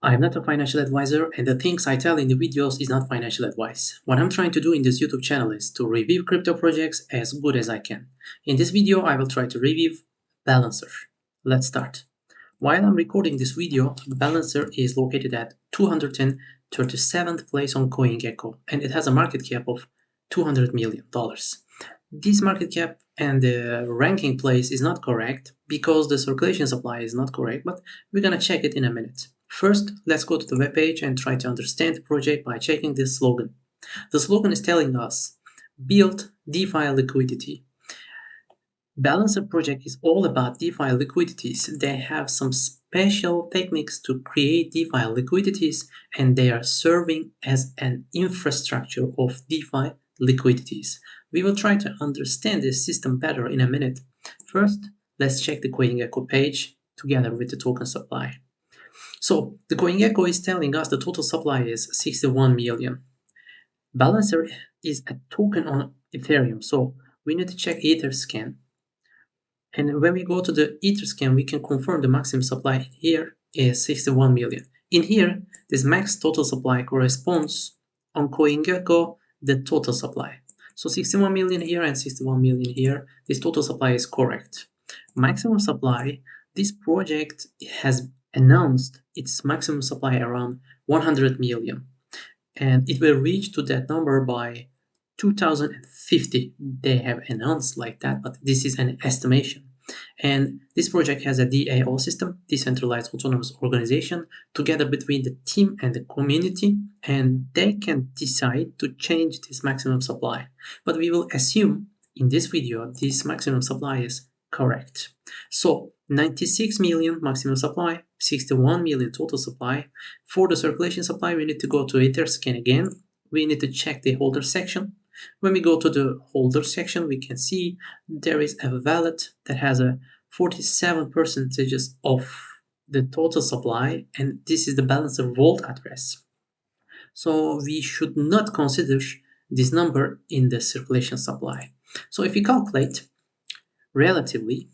I'm not a financial advisor, and the things I tell in the videos is not financial advice. What I'm trying to do in this YouTube channel is to review crypto projects as good as I can. In this video, I will try to review Balancer. Let's start. While I'm recording this video, Balancer is located at 237th place on CoinGecko, and it has a market cap of $200 million. This market cap and the ranking place is not correct because the circulation supply is not correct, but we're gonna check it in a minute. First, let's go to the webpage and try to understand the project by checking this slogan. The slogan is telling us, build DeFi liquidity. Balancer project is all about DeFi liquidities. They have some special techniques to create DeFi liquidities, and they are serving as an infrastructure of DeFi liquidities. We will try to understand this system better in a minute. First, let's check the CoinGecko page together with the token supply. So the CoinGecko is telling us the total supply is 61 million. Balancer is a token on Ethereum, so we need to check Etherscan. And when we go to the Etherscan, we can confirm the maximum supply here is 61 million. In here, this max total supply corresponds on CoinGecko the total supply. So 61 million here and 61 million here, this total supply is correct. Maximum supply, this project has announced its maximum supply around 100 million. And it will reach to that number by 2050. They have announced like that, but this is an estimation. And this project has a DAO system, decentralized autonomous organization, together between the team and the community, and they can decide to change this maximum supply. But we will assume in this video this maximum supply is correct. So 96 million maximum supply, 61 million total supply. For the circulation supply, we need to go to Etherscan again. We need to check the holder section. When we go to the holder section, we can see there is a wallet that has a 47% of the total supply, and this is the Balancer vault address. So we should not consider this number in the circulation supply. So if we calculate relatively,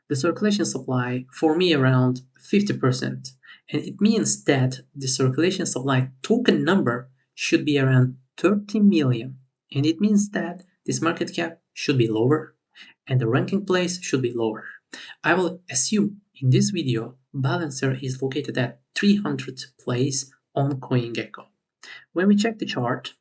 the circulation supply for me around 50%, and it means that the circulation supply token number should be around 30 million. And it means that this market cap should be lower and the ranking place should be lower. I will assume in this video Balancer is located at 300th place on CoinGecko. When we check the chart,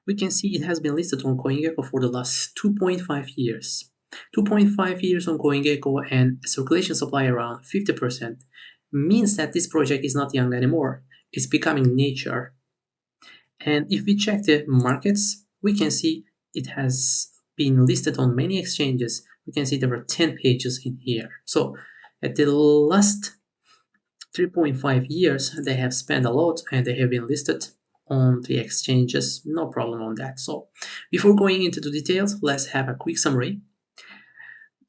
we can see it has been listed on CoinGecko for the last 2.5 years. 2.5 years on CoinGecko and a circulation supply around 50% means that this project is not young anymore. It's becoming nature. And if we check the markets, we can see it has been listed on many exchanges. We can see there are 10 pages in here. So at the last 3.5 years, they have spent a lot and they have been listed on the exchanges. No problem on that. So before going into the details, let's have a quick summary.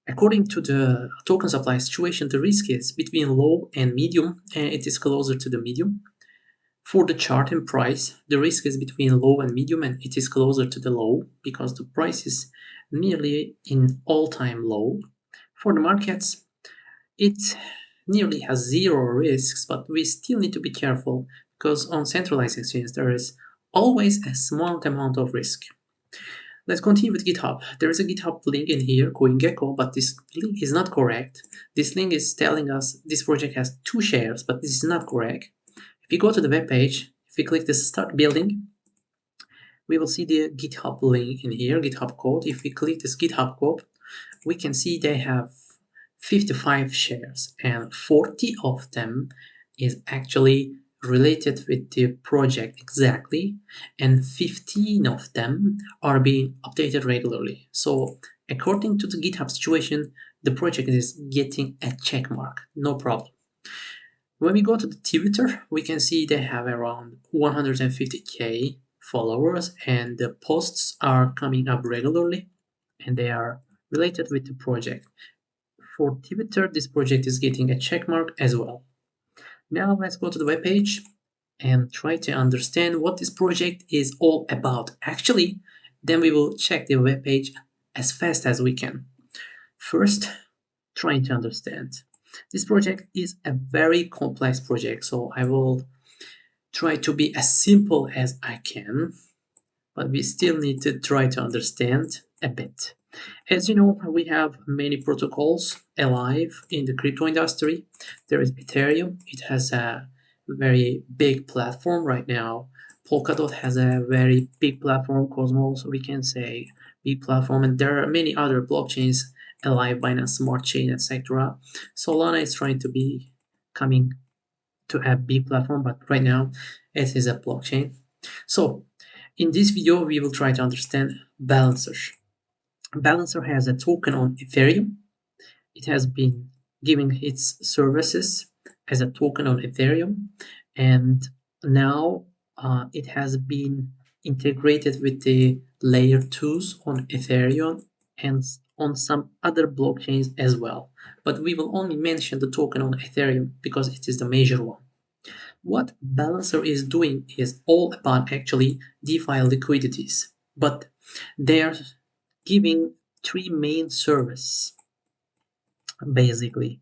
According to the token supply situation, the risk is between low and medium, and it is closer to the medium. For the chart and price, the risk is between low and medium, and it is closer to the low because the price is nearly in all-time low. For the markets, it nearly has zero risks, but we still need to be careful because on centralized exchanges there is always a small amount of risk. Let's continue with GitHub. There is a GitHub link in here, CoinGecko, but this link is not correct. This link is telling us this project has 2 shares, but this is not correct. If you go to the web page, if we click the Start Building, we will see the GitHub link in here, GitHub code. If we click this GitHub code, we can see they have 55 shares, and 40 of them is actually related with the project exactly, and 15 of them are being updated regularly. So according to the GitHub situation, the project is getting a check mark, no problem. When we go to the Twitter, we can see they have around 150k followers, and the posts are coming up regularly and they are related with the project. For Twitter, this project is getting a check mark as well. Now let's go to the webpage and try to understand what this project is all about. Actually, then we will check the webpage as fast as we can. First, trying to understand. This project is a very complex project, so I will try to be as simple as I can, but we still need to try to understand a bit. As you know, we have many protocols alive in the crypto industry. There is Ethereum. It has a very big platform right now. Polkadot has a very big platform. Cosmos, we can say, big platform. And there are many other blockchains alive, Binance Smart Chain, etc. Solana is trying to be coming to a big platform, but right now it is a blockchain. So in this video, we will try to understand Balancer. Balancer has a token on Ethereum. It has been giving its services as a token on Ethereum, and now it has been integrated with the layer 2s on Ethereum and on some other blockchains as well. But we will only mention the token on Ethereum because it is the major one. What Balancer is doing is all about actually DeFi liquidities, but they are giving three main services basically.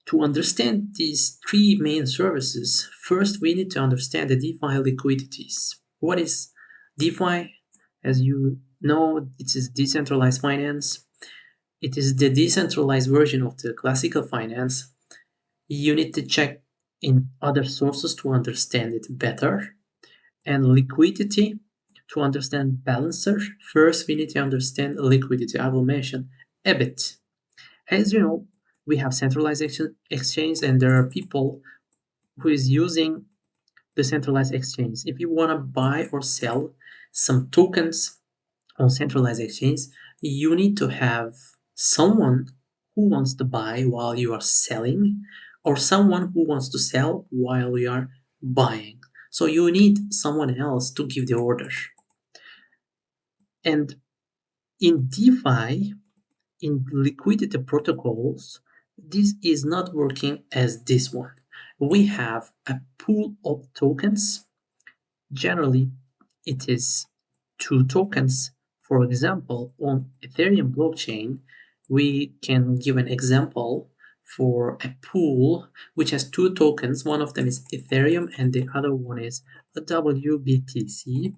To understand these three main services, first we need to understand the DeFi liquidities. What is DeFi? As you know, it is decentralized finance. It is the decentralized version of the classical finance. You need to check in other sources to understand it better. And liquidity, to understand Balancer, first we need to understand liquidity. I will mention a bit. As you know, we have centralized exchange and there are people who is using the centralized exchange. If you want to buy or sell some tokens on centralized exchange, you need to have someone who wants to buy while you are selling or someone who wants to sell while you are buying. So you need someone else to give the order. And in DeFi, in liquidity protocols, this is not working as this one. We have a pool of tokens. Generally, it is two tokens. For example, on Ethereum blockchain, we can give an example for a pool which has two tokens. One of them is Ethereum and the other one is a WBTC.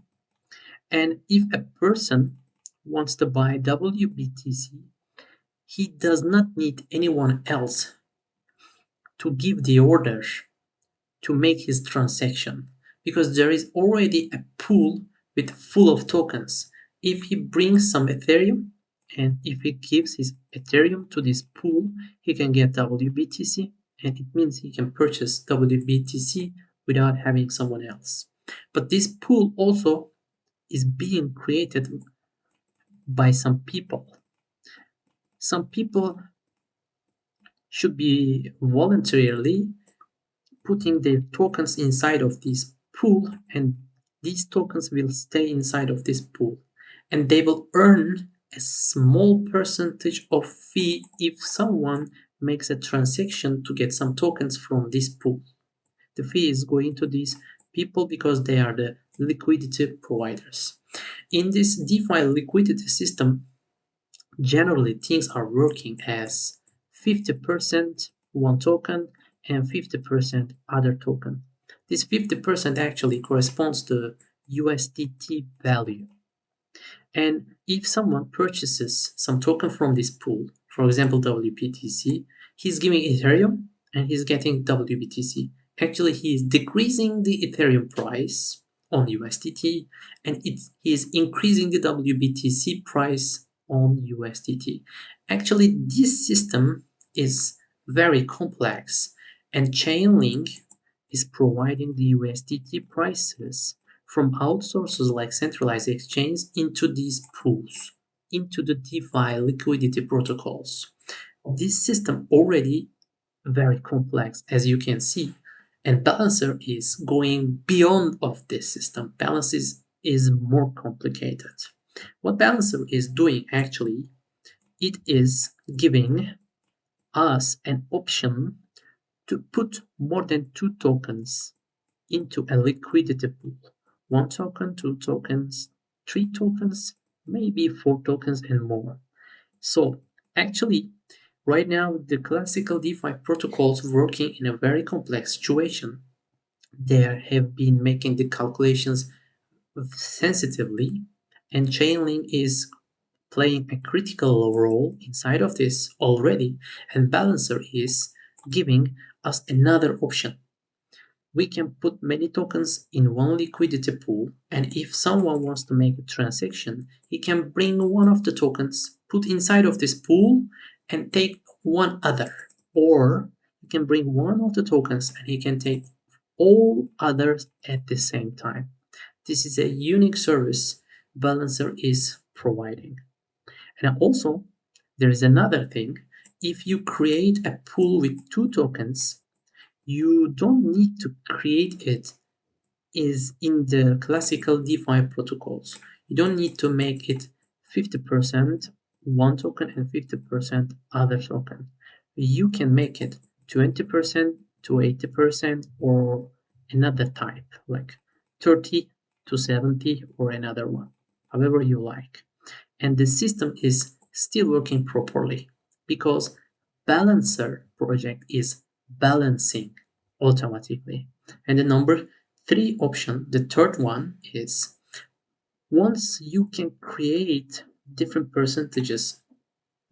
And if a person wants to buy WBTC, he does not need anyone else to give the order to make his transaction because there is already a pool with full of tokens. If he brings some Ethereum and if he gives his Ethereum to this pool, he can get WBTC and it means he can purchase WBTC without having someone else. But this pool also is being created by some people. Some people should be voluntarily putting their tokens inside of this pool, and these tokens will stay inside of this pool, and they will earn a small percentage of fee if someone makes a transaction to get some tokens from this pool. The fee is going to these people because they are the liquidity providers. In this DeFi liquidity system, generally things are working as 50% one token and 50% other token. This 50% actually corresponds to USDT value. And if someone purchases some token from this pool, for example WBTC, he's giving Ethereum and he's getting WBTC. Actually, he is decreasing the Ethereum price on USDT and he is increasing the WBTC price on USDT. Actually, this system is very complex and Chainlink is providing the USDT prices from outsources like centralized exchange into these pools, into the DeFi liquidity protocols. This system already very complex as you can see, and Balancer is going beyond of this system. Balance is more complicated. What Balancer is doing actually, it is giving us an option to put more than two tokens into a liquidity pool. One token, two tokens, three tokens, maybe four tokens and more. So actually, Right now, the classical DeFi protocols working in a very complex situation. They have been making the calculations sensitively, and Chainlink is playing a critical role inside of this already, and Balancer is giving us another option. We can put many tokens in one liquidity pool, and if someone wants to make a transaction, he can bring one of the tokens, put inside of this pool, and take one other. Or he can bring one of the tokens and he can take all others at the same time. This is a unique service Balancer is providing. And also, there is another thing. If you create a pool with two tokens, you don't need to create it is in the classical DeFi protocols. You don't need to make it 50% one token and 50% other token. You can make it 20% to 80% or another type, like 30 to 70 or another one, however you like. And the system is still working properly because Balancer project is balancing automatically. And the number three option, the third one is once you can create different percentages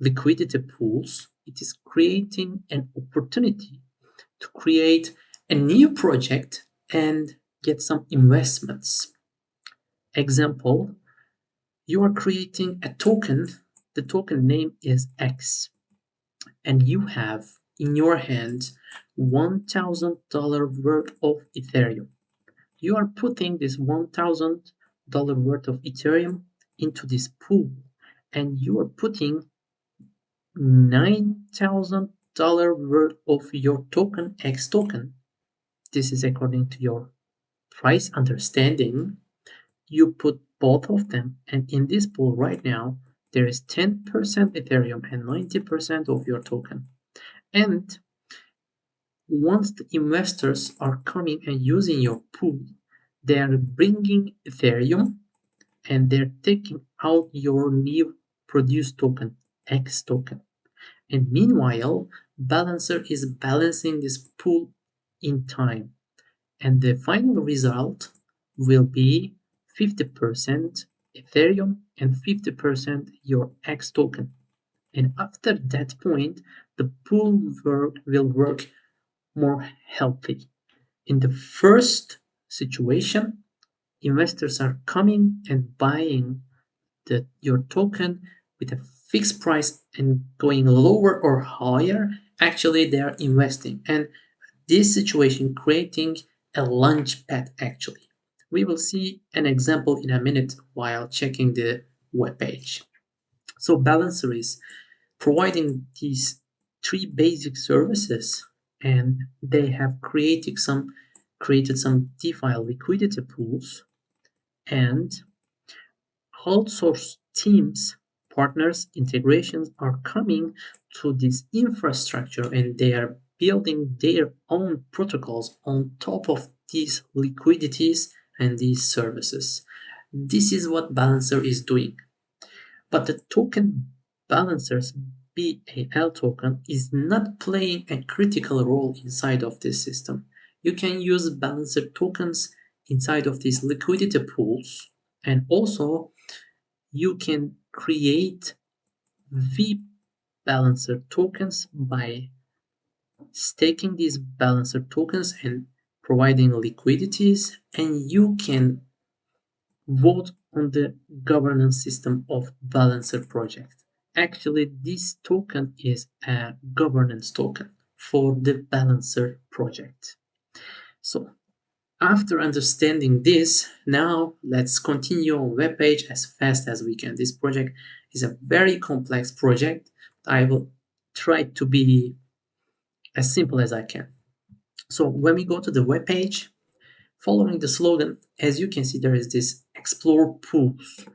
liquidity pools, it is creating an opportunity to create a new project and get some investments. Example, you are creating a token, the token name is X, and you have in your hand $1,000 worth of Ethereum. You are putting this $1,000 worth of Ethereum into this pool, and you are putting $9,000 worth of your token X token. This is according to your price understanding. You put both of them, and in this pool right now, there is 10% Ethereum and 90% of your token. And once the investors are coming and using your pool, they are bringing Ethereum and they're taking out your new produced token, X token. And meanwhile, Balancer is balancing this pool in time. And the final result will be 50% Ethereum and 50% your X token. And after that point, the pool will work more healthy. In the first situation, investors are coming and buying your token with a fixed price and going lower or higher. Actually, they are investing. And this situation creating a launch pad actually. We will see an example in a minute while checking the web page. So Balancer is providing these three basic services, and they have created some DeFi liquidity pools and outsourced teams, partners, integrations are coming to this infrastructure and they are building their own protocols on top of these liquidities and these services. This is what Balancer is doing. But the token Balancer's BAL token is not playing a critical role inside of this system. You can use Balancer tokens inside of these liquidity pools, and also you can create V Balancer tokens by staking these Balancer tokens and providing liquidities, and you can vote on the governance system of Balancer project. Actually, this token is a governance token for the Balancer project. So after understanding this, now let's continue on web page as fast as we can. This project is a very complex project. I will try to be as simple as I can. So when we go to the web page, following the slogan, as you can see, there is this explore pools.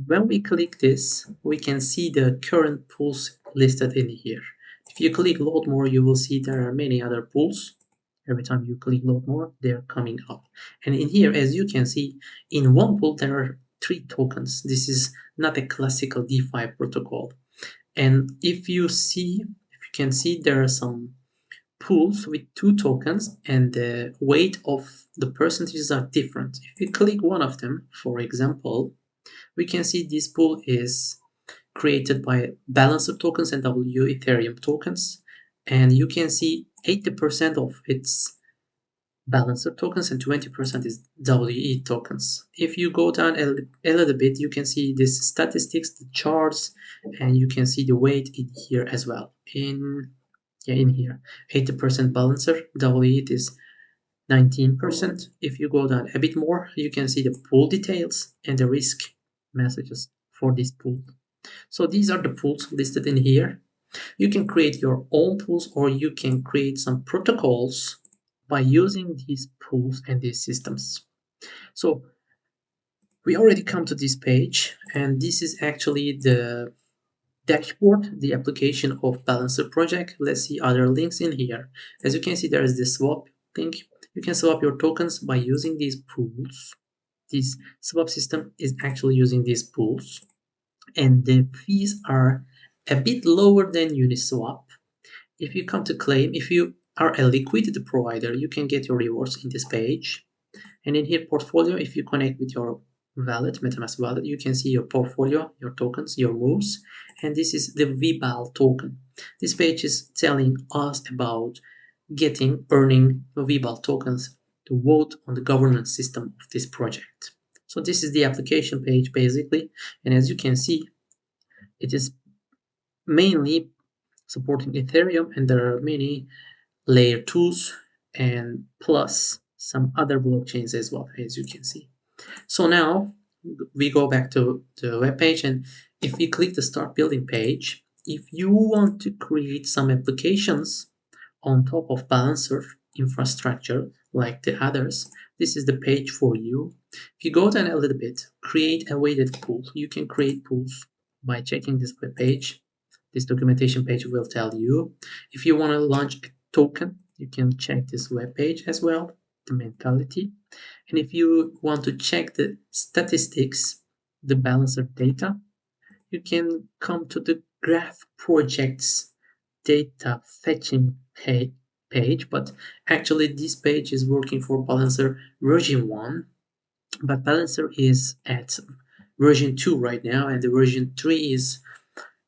When we click this, we can see the current pools listed in here. If you click load more, you will see there are many other pools. Every time you click load more, they're coming up. And in here, as you can see, in one pool, there are three tokens. This is not a classical DeFi protocol. And if you see can see there are some pools with two tokens and the weight of the percentages are different. If we click one of them, for example, we can see this pool is created by Balancer tokens and W Ethereum tokens, and you can see 80% of its Balancer tokens and 20% is WE tokens. If you go down a little bit, you can see this statistics, the charts, and you can see the weight in here as well. In here, 80% Balancer, WE is 19%. If you go down a bit more, you can see the pool details and the risk messages for this pool. So these are the pools listed in here. You can create your own pools or you can create some protocols by using these pools and these systems. So we already come to this page, and this is actually the dashboard, the application of Balancer project. Let's see other links in here. As you can see, there is the swap link. You can swap your tokens by using these pools. This swap system is actually using these pools, and the fees are a bit lower than Uniswap. If you come to claim, if you are a liquidity provider, you can get your rewards in this page. And in here, portfolio, if you connect with your wallet, MetaMask wallet, you can see your portfolio, your tokens, your moves. And this is the BAL token. This page is telling us about earning BAL tokens to vote on the governance system of this project. So this is the application page basically. And as you can see, it is mainly supporting Ethereum, and there are many layer 2s and plus some other blockchains as well, as you can see. So now we go back to the web page, and if we click the start building page, if you want to create some applications on top of Balancer infrastructure like the others, this is the page for you. If you go down a little bit, create a weighted pool. You can create pools by checking this web page. This documentation page will tell you. If you want to launch a token, you can check this web page as well, the mentality. And if you want to check the statistics, the Balancer data, you can come to the graph projects data fetching page, but actually this page is working for Balancer version 1, but Balancer is at version 2 right now, and the version 3 is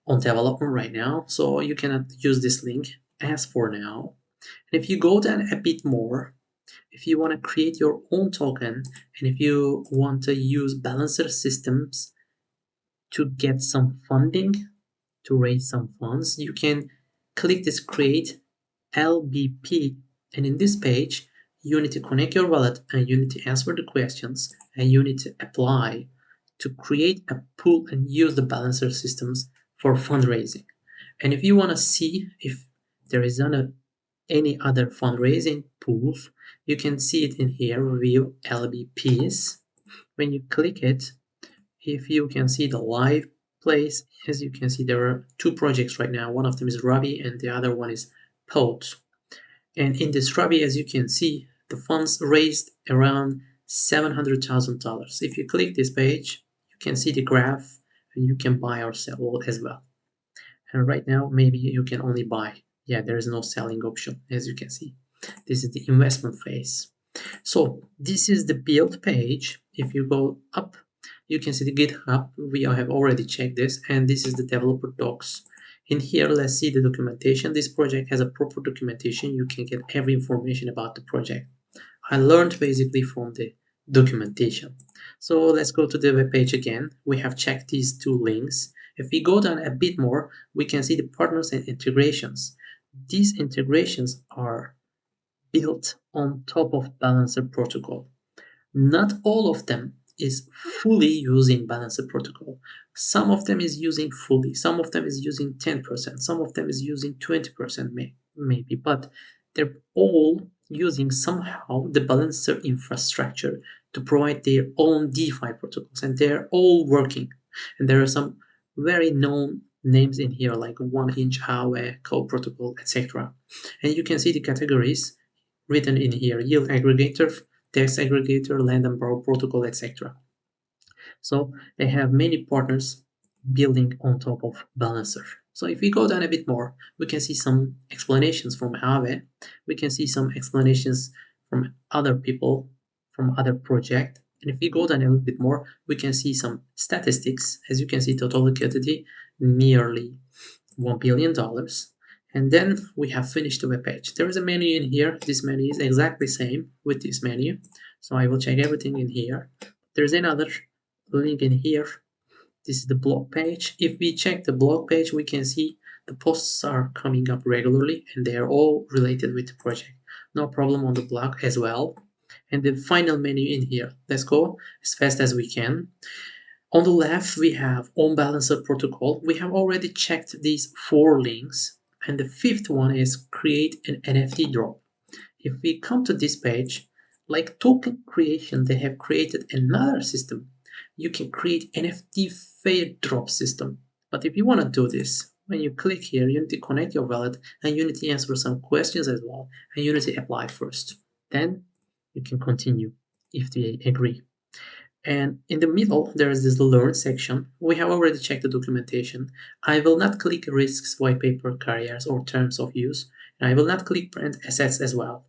on development right now, so you cannot use this link as for now. And if you go down a bit more, if you want to create your own token, and if you want to use Balancer systems to get some funding, to raise some funds, you can click this create LBP, and in this page you need to connect your wallet and you need to answer the questions and you need to apply to create a pool and use the Balancer systems for fundraising. And if you want to see if there is any other fundraising pools, you can see it in here, view LBPs. When you click it, if you can see the live place, as you can see, there are two projects right now. One of them is Ravi and the other one is Pot. And in this Ravi, as you can see, the funds raised around $700,000. If you click this page, you can see the graph and you can buy or sell as well. And right now, maybe you can only buy. Yeah, there is no selling option, as you can see. This is the investment phase. So this is the build page. If you go up, you can see the GitHub. We have already checked this, and this is the developer docs. In here, let's see the documentation. This project has a proper documentation. You can get every information about the project. I learned basically from the documentation. So let's go to the web page again. We have checked these two links. If we go down a bit more, we can see the partners and integrations. These integrations are built on top of Balancer protocol. Not all of them is fully using Balancer protocol. Some of them is using fully, some of them is using 10%, some of them is using 20% maybe, but they're all using somehow the Balancer infrastructure to provide their own DeFi protocols, and they're all working. And there are some very known names in here like 1inch, Aave, Code Protocol, etc. And you can see the categories written in here: yield aggregator, text aggregator, land and borrow protocol, etc. So they have many partners building on top of Balancer. So if we go down a bit more, we can see some explanations from Aave. We can see some explanations from other people, from other project. And if we go down a little bit more, we can see some statistics. As you can see, total liquidity nearly $1 billion. And then we have finished the web page. There is a menu in here. This menu is exactly same with this menu. So I will check everything in here. There's another link in here. This is the blog page. If we check the blog page, we can see the posts are coming up regularly and they are all related with the project. No problem on the blog as well. And the final menu in here. Let's go as fast as we can. On the left, we have on balancer protocol. We have already checked these 4 links. And the fifth one is create an NFT drop. If we come to this page, like token creation, they have created another system. You can create NFT fair drop system. But if you want to do this, when you click here, you need to connect your wallet and you need to answer some questions as well. And you need to apply first. Then you can continue if they agree. And in the middle, there is this learn section. We have already checked the documentation. I will not click risks, white paper, carriers, or terms of use. And I will not click brand assets as well.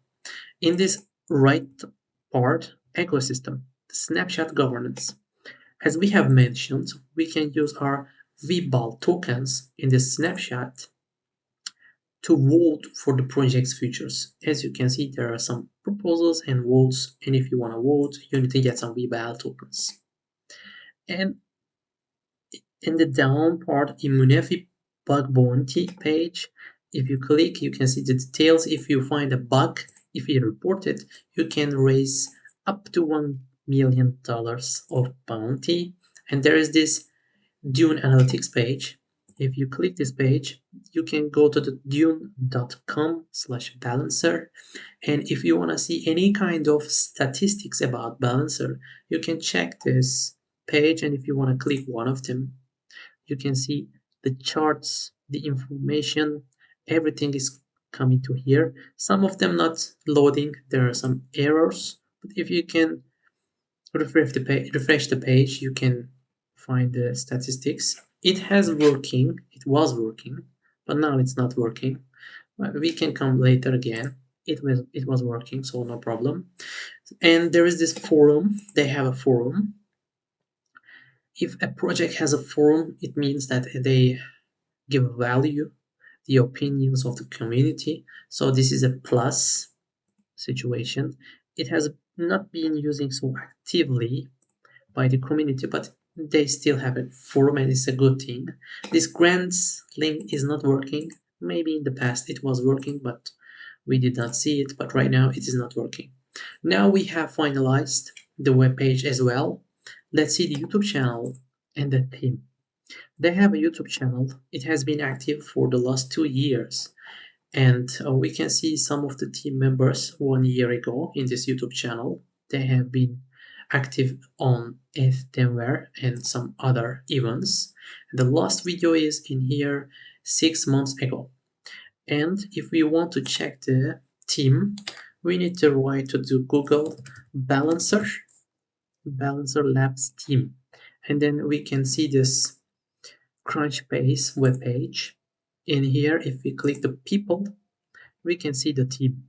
In this right part, ecosystem, snapshot governance. As we have mentioned, we can use our BAL tokens in this snapshot to vote for the project's futures. As you can see, there are some proposals and votes, and if you want to vote, you need to get some BAL tokens. And in the down part, Immunefi bug bounty page, if you click, you can see the details. If you find a bug, if you report it, you can raise up to $1 million of bounty. And there is this Dune Analytics page. If you click this page, you can go to the dune.com/balancer. And if you want to see any kind of statistics about balancer, you can check this page. And if you want to click one of them, you can see the charts, the information, everything is coming to here. Some of them not loading, there are some errors, but if you can refresh the page, you can find the statistics. It was working, but now it's not working. But we can come later again. It was working, so no problem. And there is this forum. They have a forum. If a project has a forum, it means that they give value the opinions of the community. So this is a plus situation. It has not been using so actively by the community, but they still have a forum and it's a good thing. This grants link is not working. Maybe in the past it was working, but we did not see it, but right now it is not working. Now we have finalized the web page as well. Let's see the YouTube channel and the theme. They have a YouTube channel. It has been active for the last 2 years. And we can see some of the team members 1 year ago in this YouTube channel. They have been active on Denver and some other events. The last video is in here 6 months ago. And if we want to check the team, we need to write to do Google Balancer Labs team. And then we can see this Crunchbase webpage. In here, if we click the people, we can see the team.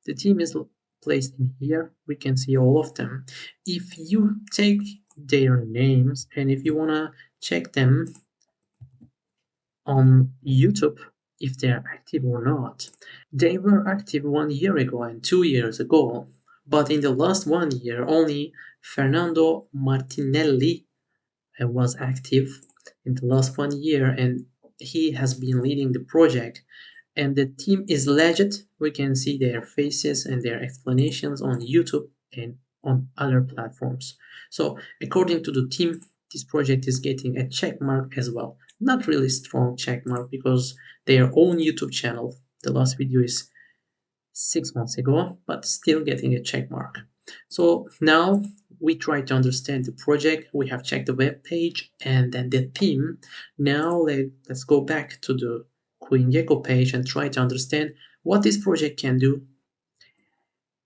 The team is placed in here. We can see all of them. If you take their names and if you want to check them on YouTube, if they're active or not, they were active 1 year ago and 2 years ago. But in the last 1 year, only Fernando Martinelli was active in the last 1 year, and he has been leading the project. And the team is legit. We can see their faces and their explanations on YouTube and on other platforms. So according to the team, this project is getting a check mark as well. Not really strong check mark because their own YouTube channel, the last video is 6 months ago, but still getting a check mark. So now we try to understand the project. We have checked the web page and then the theme. Now let's go back to the CoinGecko page and try to understand what this project can do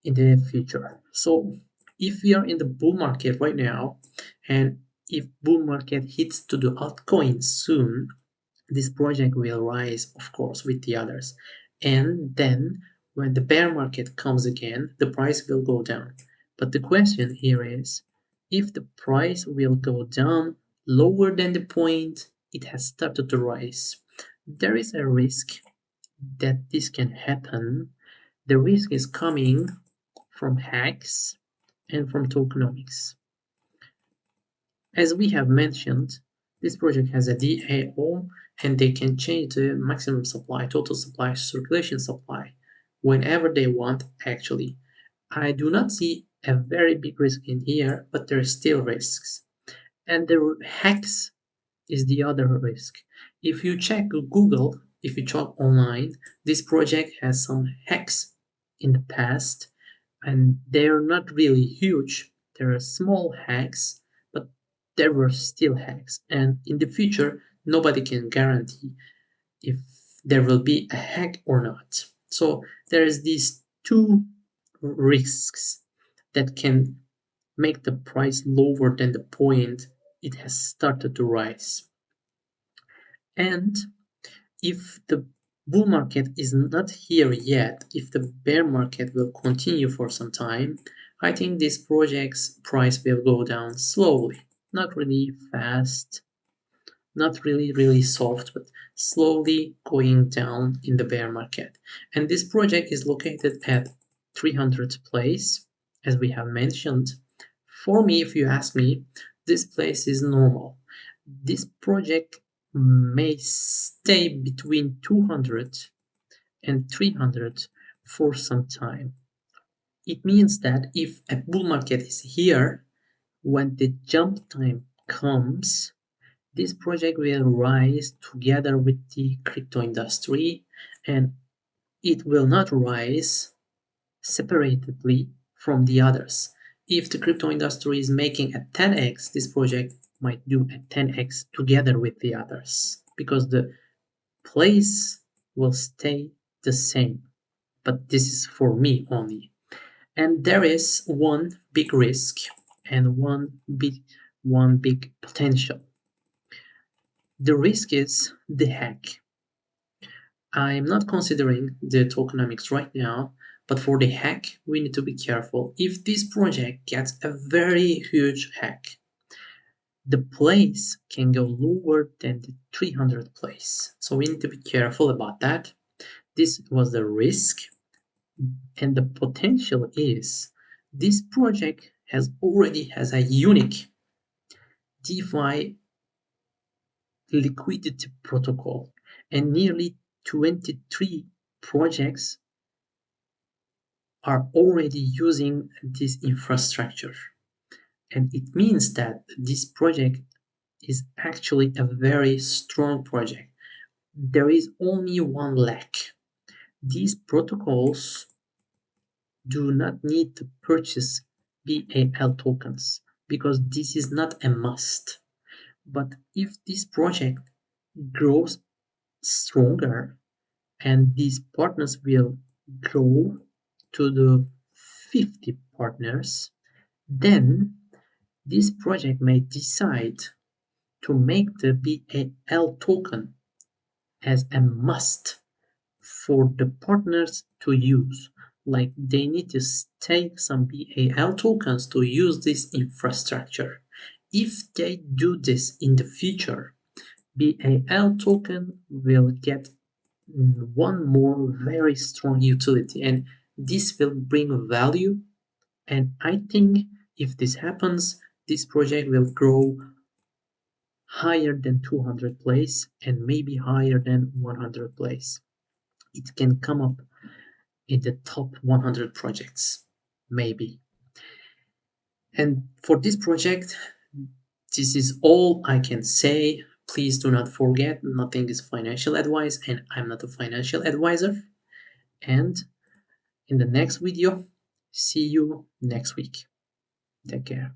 in the future. So if we are in the bull market right now, and if bull market hits to the altcoins soon, this project will rise, of course, with the others. And then when the bear market comes again, the price will go down. But the question here is, if the price will go down lower than the point it has started to rise, there is a risk that this can happen. The risk is coming from hacks and from tokenomics. As we have mentioned, this project has a DAO and they can change the maximum supply, total supply, circulation supply whenever they want actually. I do not see a very big risk in here, but there are still risks. And the hacks is the other risk. If you check Google, if you check online, this project has some hacks in the past, and they're not really huge. There are small hacks, but there were still hacks. And in the future, nobody can guarantee if there will be a hack or not. So there is these two risks that can make the price lower than the point it has started to rise. And if the bull market is not here yet, if the bear market will continue for some time, I think this project's price will go down slowly, not really fast, not really soft, but slowly going down in the bear market. And this project is located at 300th place, as we have mentioned. For me, if you ask me, this place is normal. This project may stay between 200 and 300 for some time. It means that if a bull market is here, when the jump time comes, this project will rise together with the crypto industry, and it will not rise separately from the others. If the crypto industry is making a 10x, this project might do a 10x together with the others because the place will stay the same. But this is for me only. And there is one big risk and one big potential. The risk is the hack. I'm not considering the tokenomics right now, but for the hack, we need to be careful. If this project gets a very huge hack, the place can go lower than the 300 place. So we need to be careful about that. This was the risk, and the potential is this project already has a unique DeFi liquidity protocol, and nearly 23 projects are already using this infrastructure. And it means that this project is actually a very strong project. There is only one lack. These protocols do not need to purchase BAL tokens because this is not a must. But if this project grows stronger and these partners will grow to the 50 partners, then this project may decide to make the BAL token as a must for the partners to use. Like they need to stake some BAL tokens to use this infrastructure. If they do this in the future, BAL token will get one more very strong utility, and this will bring value. And I think if this happens, this project will grow higher than 200 place and maybe higher than 100 place. It can come up in the top 100 projects, maybe. And for this project, this is all I can say. Please do not forget, nothing is financial advice, and I'm not a financial advisor. And in the next video, see you next week. Take care.